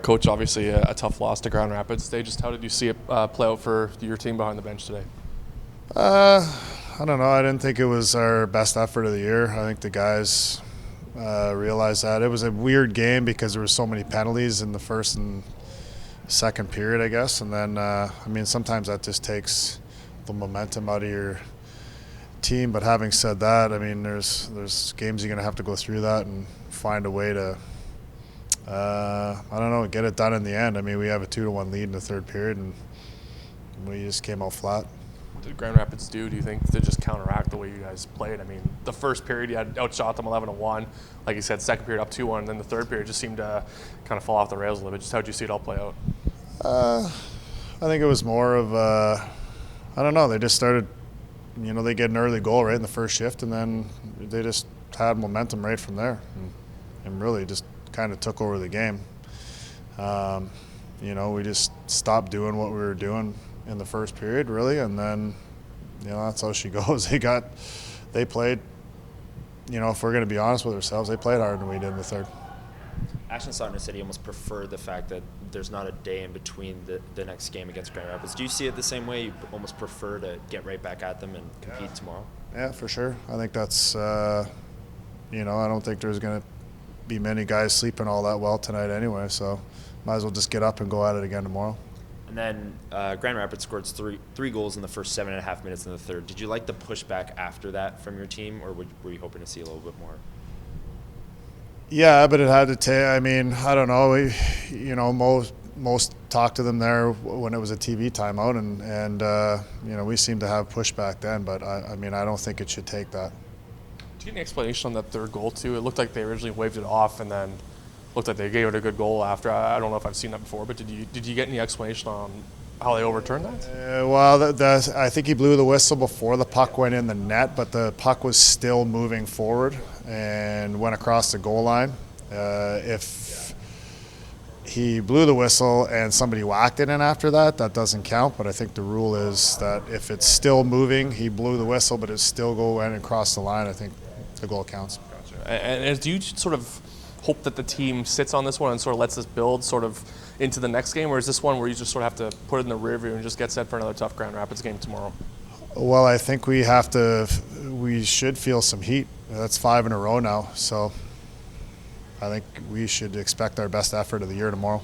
Coach, obviously a tough loss to Grand Rapids today. Just how did you see it play out for your team behind the bench today? I don't know. I didn't think it was our best effort of the year. I think the guys realized that. It was a weird game because there were so many penalties in the first and second period, I guess. And then, sometimes that just takes the momentum out of your team. But having said that, there's games you're going to have to go through that and find a way to, get it done in the end. We have a 2-1 lead in the third period, and we just came out flat. What did Grand Rapids do you think, to just counteract the way you guys played? The first period you had outshot them 11-1. Like you said, second period up 2-1, and then the third period just seemed to kind of fall off the rails a little bit. Just how did you see it all play out? I think it was more of, they just started, they get an early goal right in the first shift, and then they just had momentum right from there and really just kind of took over the game. We just stopped doing what we were doing in the first period, really, and then, that's how she goes. They played, if we're going to be honest with ourselves, they played harder than we did in the third. Ashton Sautner said he almost preferred the fact that there's not a day in between the next game against Grand Rapids. Do you see it the same way? You almost prefer to get right back at them and compete tomorrow? Yeah, for sure. I think that's, I don't think there's going to be many guys sleeping all that well tonight anyway, so might as well just get up and go at it again tomorrow. And then Grand Rapids scored three goals in the first 7.5 minutes in the third. Did you like the pushback after that from your team, or were you hoping to see a little bit more? Yeah, but it had to take. I don't know. Most talked to them there when it was a TV timeout, and we seemed to have pushback then. But I don't think it should take that. Did you get any explanation on that third goal too? It looked like they originally waved it off, and then looked like they gave it a good goal after. I don't know if I've seen that before, but did you get any explanation on how they overturned that? I think he blew the whistle before the puck went in the net, but the puck was still moving forward and went across the goal line. If he blew the whistle and somebody whacked it in after that, that doesn't count. But I think the rule is that if it's still moving, he blew the whistle, but it's still going across the line, I think the goal counts. Gotcha. And do you sort of hope that the team sits on this one and sort of lets this build sort of into the next game, or is this one where you just sort of have to put it in the rear view and just get set for another tough Grand Rapids game tomorrow? Well, I think we should feel some heat. That's 5 in a row now, so I think we should expect our best effort of the year tomorrow.